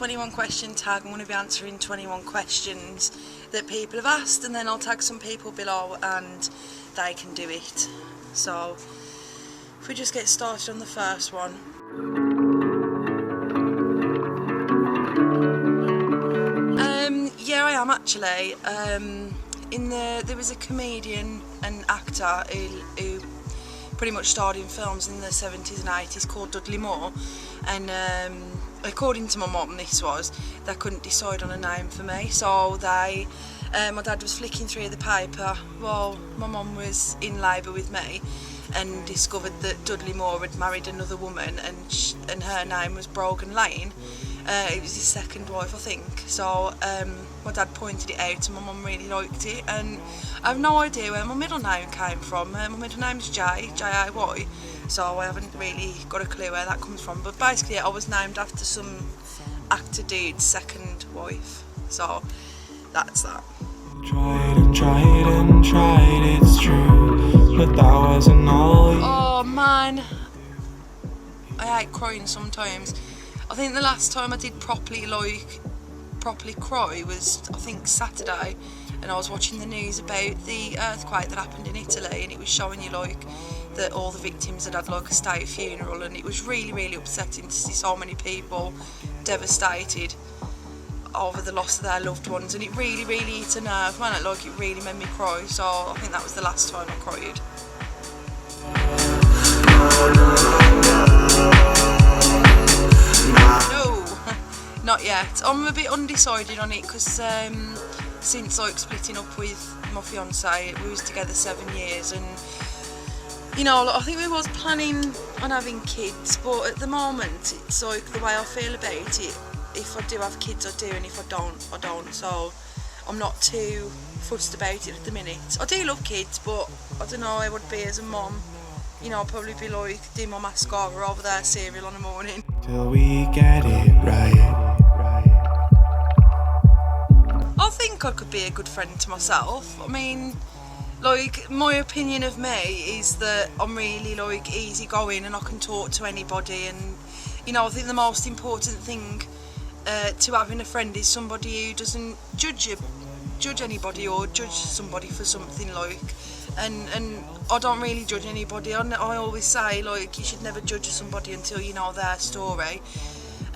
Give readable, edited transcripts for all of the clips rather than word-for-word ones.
21 question tag. I'm going to be answering 21 questions that people have asked, and then I'll tag some people below and they can do it. So if we just get started on the first one. Yeah, I am actually. There was a comedian and actor who pretty much starred in films in the 70s and 80s called Dudley Moore, and according to my mum, they couldn't decide on a name for me, so my dad was flicking through the paper while my mum was in labour with me and discovered that Dudley Moore had married another woman, and her name was Brogan Lane. It was his second wife, I think. So my dad pointed it out and my mum really liked it, and I have no idea where my middle name came from. My middle name's J-A-Y, so I haven't really got a clue where that comes from, but basically I was named after some actor dude's second wife, so that's that. Tried and tried and tried, it's true, but that wasn't all. Oh man, I hate crying sometimes. I think the last time I did properly cry was, I think, Saturday, and I was watching the news about the earthquake that happened in Italy, and it was showing you like that all the victims had like a state funeral, and it was really, really upsetting to see so many people devastated over the loss of their loved ones, and it really, really hit a nerve, man. Like, it really made me cry, so I think that was the last time I cried. No, not yet. I'm a bit undecided on it because since like splitting up with my fiance, we was together 7 years, and you know, I think we was planning on having kids, but at the moment it's like the way I feel about it. If I do have kids, I do, and if I don't, I don't. So I'm not too fussed about it at the minute. I do love kids, but I don't know how I would be as a mum. You know, I'd probably be like doing my mascara over their cereal on a morning. Till we get it right. I think I could be a good friend to myself. I mean, like, my opinion of me is that I'm really like easygoing and I can talk to anybody, and you know, I think the most important thing to having a friend is somebody who doesn't judge anybody or judge somebody for something, like, and I don't really judge anybody. I always say, like, you should never judge somebody until you know their story,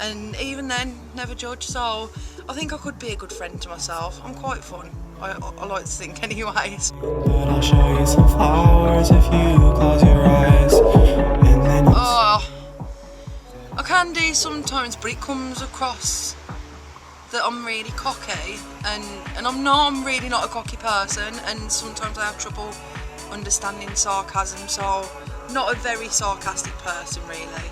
and even then, never judge. So I think I could be a good friend to myself. I'm quite fun, I like to think anyways. But I'll show you some flowers if you close your eyes, and then I can do sometimes, but it comes across that I'm really cocky, and I'm really not a cocky person, and sometimes I have trouble understanding sarcasm, so not a very sarcastic person really.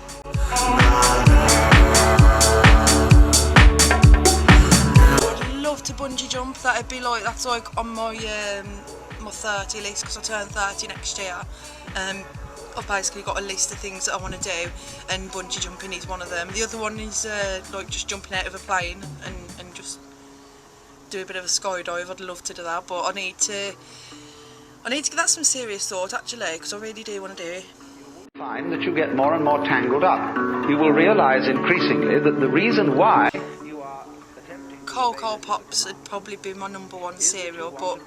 I'd love to bungee jump. That's like on my 30 list, because I turn 30 next year. I've basically got a list of things that I want to do, and bungee jumping is one of them. The other one is like just jumping out of a plane and just do a bit of a skydive. I'd love to do that, but I need to give that some serious thought actually, because I really do want to do it. Find that you get more and more tangled up. You will realise increasingly that the reason why you are attempting Cocoa Pops would probably be my #1 cereal, but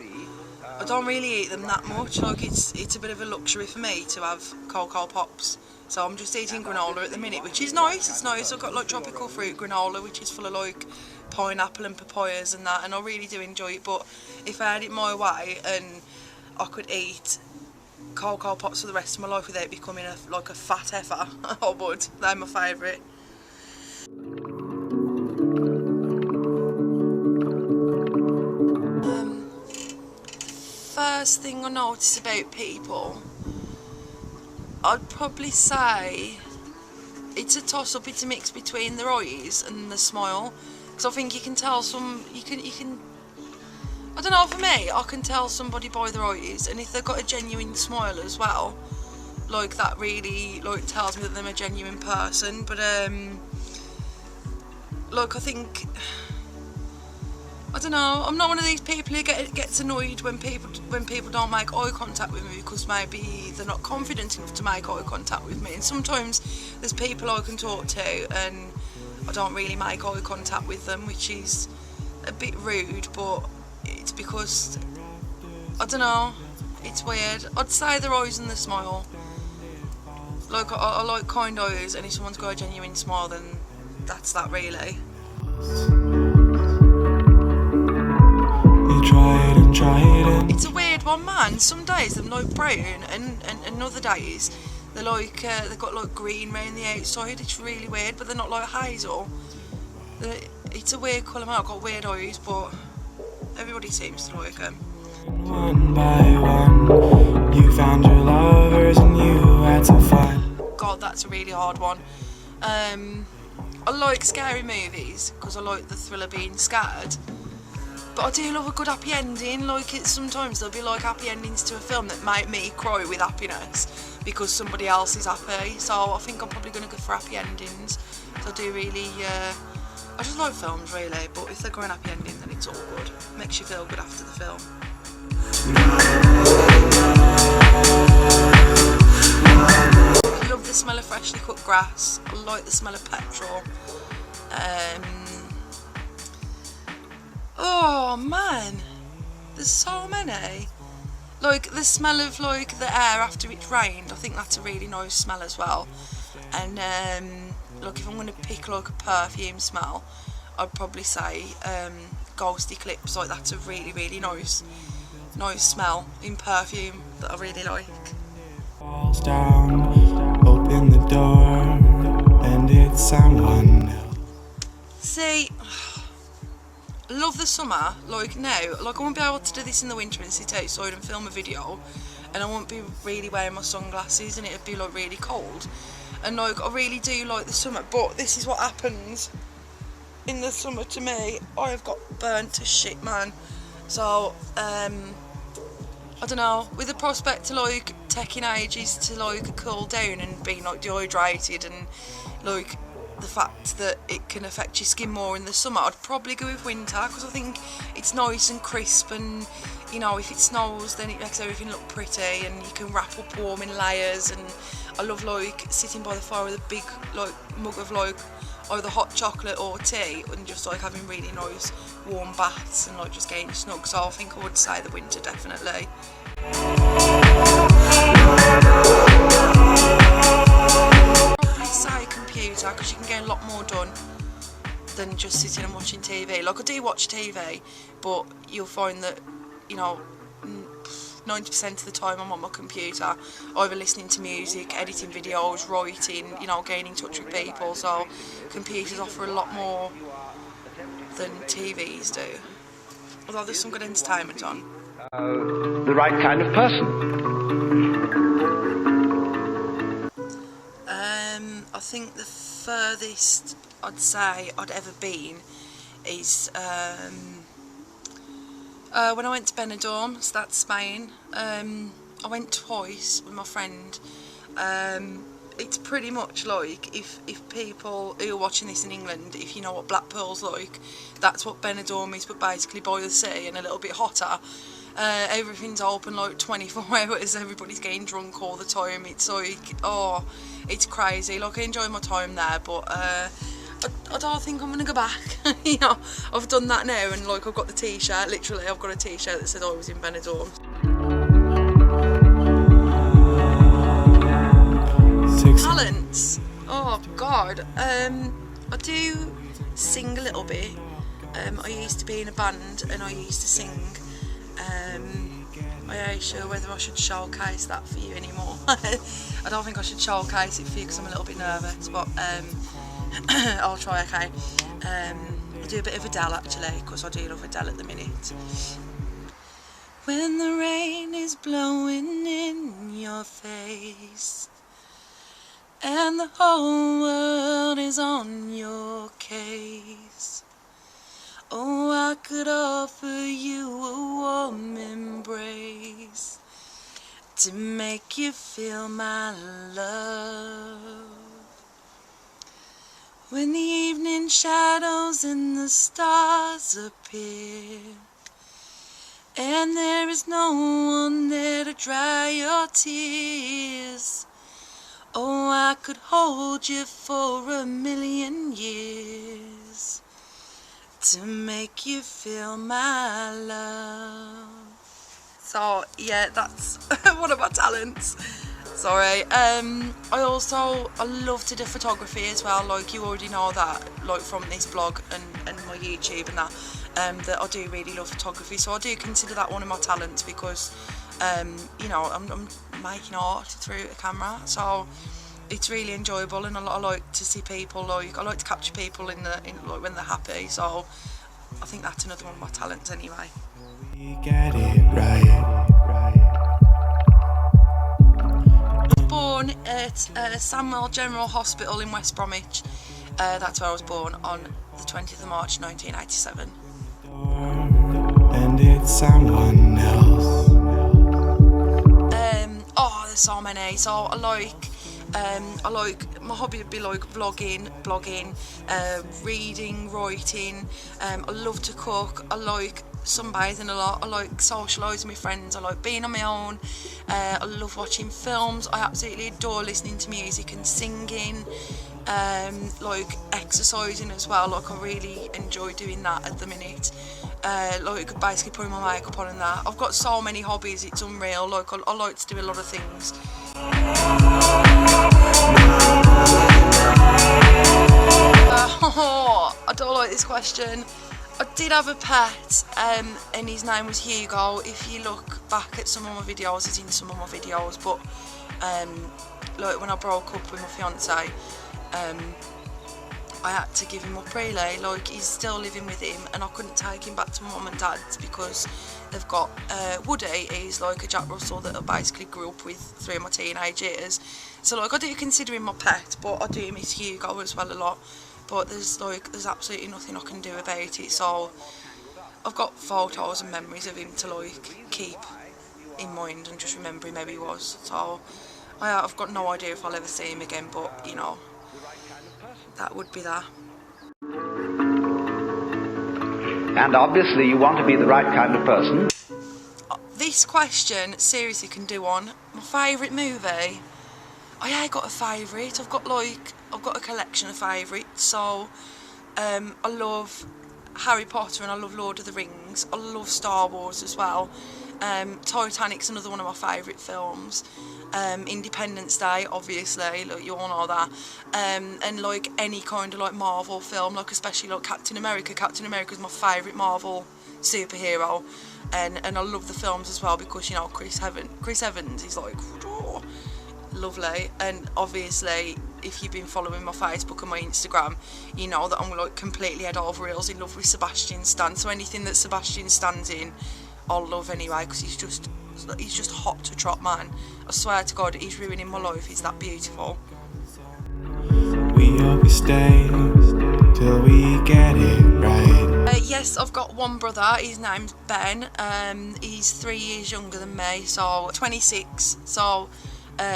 I don't really eat them that much. Like, it's a bit of a luxury for me to have Cocoa Pops, so I'm just eating granola at the minute, which is nice. It's nice. I've got like tropical fruit granola, which is full of like pineapple and papayas and that, and I really do enjoy it. But if I had it my way and I could eat Cocoa Pops for the rest of my life without becoming like a fat heifer, I would. They're my favourite. First thing I notice about people, I'd probably say it's a toss-up. It's a mix between their eyes and the smile, because I think you can tell you can I don't know, for me, I can tell somebody by their eyes, and if they've got a genuine smile as well, like, that really like tells me that they're a genuine person. But like, I think, I don't know, I'm not one of these people who gets annoyed when people don't make eye contact with me, because maybe they're not confident enough to make eye contact with me. And sometimes there's people I can talk to and I don't really make eye contact with them, which is a bit rude, but it's because, I don't know, it's weird. I'd say their eyes and the smile. Like, I like kind eyes, and if someone's got a genuine smile, then that's that really. You try it and try it and It's a weird one, man. Some days they're like brown, and other days they're like they've got like green round the outside. It's really weird, but they're not like hazel. It's a weird colour. I've got weird eyes, but everybody seems to like them. one by one, you found your lovers and you had to fight. God, that's a really hard one. I like scary movies because I like the thrill of being scared. But I do love a good happy ending. Like, sometimes there'll be like happy endings to a film that make me cry with happiness because somebody else is happy. So I think I'm probably going to go for happy endings. So I do really, I just like films really. But if they're got an happy ending, then it's all good. Makes you feel good after the film. I love the smell of freshly cut grass. I like the smell of petrol. Oh man, there's so many. Like the smell of like the air after it's rained. I think that's a really nice smell as well. And look, if I'm going to pick like a perfume smell, I'd probably say Ghost Eclipse. Like, that's a really, really nice smell in perfume that I really like. Falls down, open the door, and it's someone else. See, I love the summer. Like now, like I won't be able to do this in the winter and sit outside and film a video, and I won't be really wearing my sunglasses, and it'd be like really cold. And like I really do like the summer, but this is what happens in the summer to me. I have got burnt to shit, man. So I don't know, with the prospect to like taking ages to like cool down and being like dehydrated, and like the fact that it can affect your skin more in the summer, I'd probably go with winter because I think it's nice and crisp, and you know, if it snows then it makes everything look pretty and you can wrap up warm in layers. And I love like sitting by the fire with a big like mug of like either hot chocolate or tea, and just like having really nice warm baths and like just getting snug. So I think I would say the winter definitely. Probably say computer because you can get a lot more done than just sitting and watching TV. Like I do watch TV, but you'll find that, you know, 90% of the time I'm on my computer, either listening to music, editing videos, writing, you know, getting in touch with people. So computers offer a lot more than TVs do. Although there's some good entertainment on. The right kind of person. I think the furthest I'd say I'd ever been is when I went to Benidorm, so that's Spain. I went twice with my friend. It's pretty much like, if people who are watching this in England, if you know what Blackpool's like, that's what Benidorm is, but basically by the sea and a little bit hotter. Everything's open like 24 hours, everybody's getting drunk all the time. It's like, oh, it's crazy. Like I enjoy my time there, but I don't think I'm gonna go back. You know, I've done that now, and like I've got the t-shirt, literally I've got a t-shirt that said I was in Benidorm. Talents, oh god, I do sing a little bit. I used to be in a band and I used to sing. I ain't sure whether I should showcase that for you anymore. I don't think I should showcase it for you because I'm a little bit nervous, but I'll try, okay. I'll do a bit of Adele actually, because I do love Adele at the minute. When the rain is blowing in your face and the whole world is on your case, oh, I could offer you a warm embrace to make you feel my love. When the evening shadows and the stars appear, and there is no one there to dry your tears, Oh, I could hold you for 1,000,000 years to make you feel my love. So yeah, that's one of my talents. Sorry. I love to do photography as well. Like, you already know that, like, from this blog and my YouTube and that I do really love photography. So I do consider that one of my talents because you know, I'm making art through a camera. So it's really enjoyable, and I like to see people, like, I like to capture people in like when they're happy. So I think that's another one of my talents anyway. We get it right. Born at Samuel General Hospital in West Bromwich. That's where I was born on the 20th of March 1987. And it's someone else. Oh, there's so many. So I like my hobby would be like vlogging, blogging, reading, writing. I love to cook. I like sunbathing a lot. I like socialising with friends. I like being on my own. I love watching films. I absolutely adore listening to music and singing. Like exercising as well. Like, I really enjoy doing that at the minute. Like, basically putting my makeup on and that. I've got so many hobbies, it's unreal. Like, I like to do a lot of things. I don't like this question. I did have a pet, and his name was Hugo. If you look back at some of my videos, he's in some of my videos. But like, when I broke up with my fiance, I had to give him up really. Like, he's still living with him, and I couldn't take him back to my mum and dad's because they've got Woody. He's like a Jack Russell that I basically grew up with through my teenage years. So, like, I do consider him my pet, but I do miss Hugo as well a lot. But there's absolutely nothing I can do about it. So I've got photos and memories of him to, like, keep in mind and just remember him how he was. So I've got no idea if I'll ever see him again, but, you know, that would be that. And obviously you want to be the right kind of person. This question seriously can do on. My favourite movie? I ain't got a favourite. I've got a collection of favourites. So I love Harry Potter and I love Lord of the Rings. I love Star Wars as well. Titanic's another one of my favourite films. Independence Day, obviously, like, you all know that. And like any kind of like Marvel film, like especially like Captain America. Captain America's my favourite Marvel superhero, and I love the films as well because, you know, Chris Evans is like, oh, lovely. And obviously, if you've been following my Facebook and my Instagram, you know that I'm like completely head over heels in love with Sebastian Stan. So anything that Sebastian Stan's in, I'll love anyway, because he's just hot to trot, man. I swear to God, he's ruining my life. He's that beautiful. We hope we stay till we get it right. Yes, I've got one brother. His name's Ben. He's 3 years younger than me, so 26. So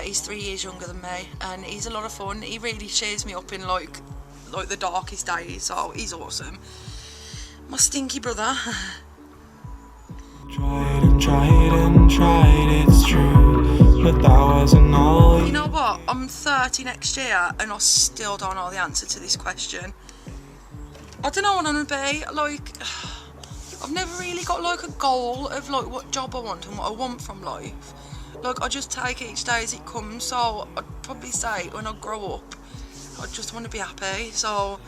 he's 3 years younger than me, and he's a lot of fun. He really cheers me up in like the darkest days. So he's awesome. My stinky brother. Tried, it's true, but that wasn't all. You know what? I'm 30 next year and I still don't know the answer to this question. I don't know what I'm gonna be. Like, I've never really got like a goal of like what job I want and what I want from life. Like, I just take each day as it comes. So I'd probably say when I grow up, I just want to be happy. So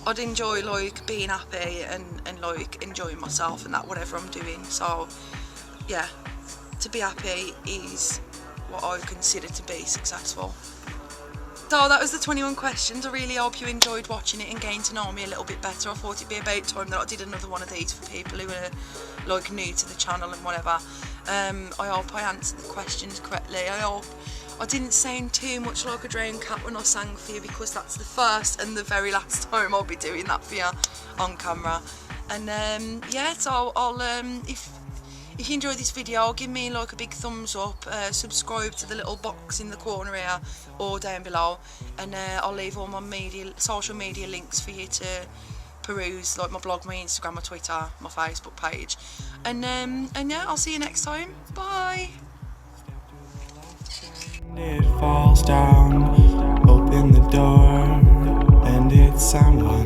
I'd enjoy like being happy and like enjoying myself and that, whatever I'm doing. So yeah, to be happy is what I consider to be successful. So that was the 21 questions. I really hope you enjoyed watching it and getting to know me a little bit better. I thought it'd be about time that I did another one of these for people who are like new to the channel and whatever. I hope I answered the questions correctly. I hope I didn't sound too much like a drowned cat when I sang for you, because that's the first and the very last time I'll be doing that for you on camera. And yeah, so I'll if you enjoyed this video, give me like a big thumbs up, subscribe to the little box in the corner here or down below, and I'll leave all my social media links for you to peruse, like my blog, my Instagram, my Twitter, my Facebook page. And yeah, I'll see you next time. Bye. It falls down. door, and it's someone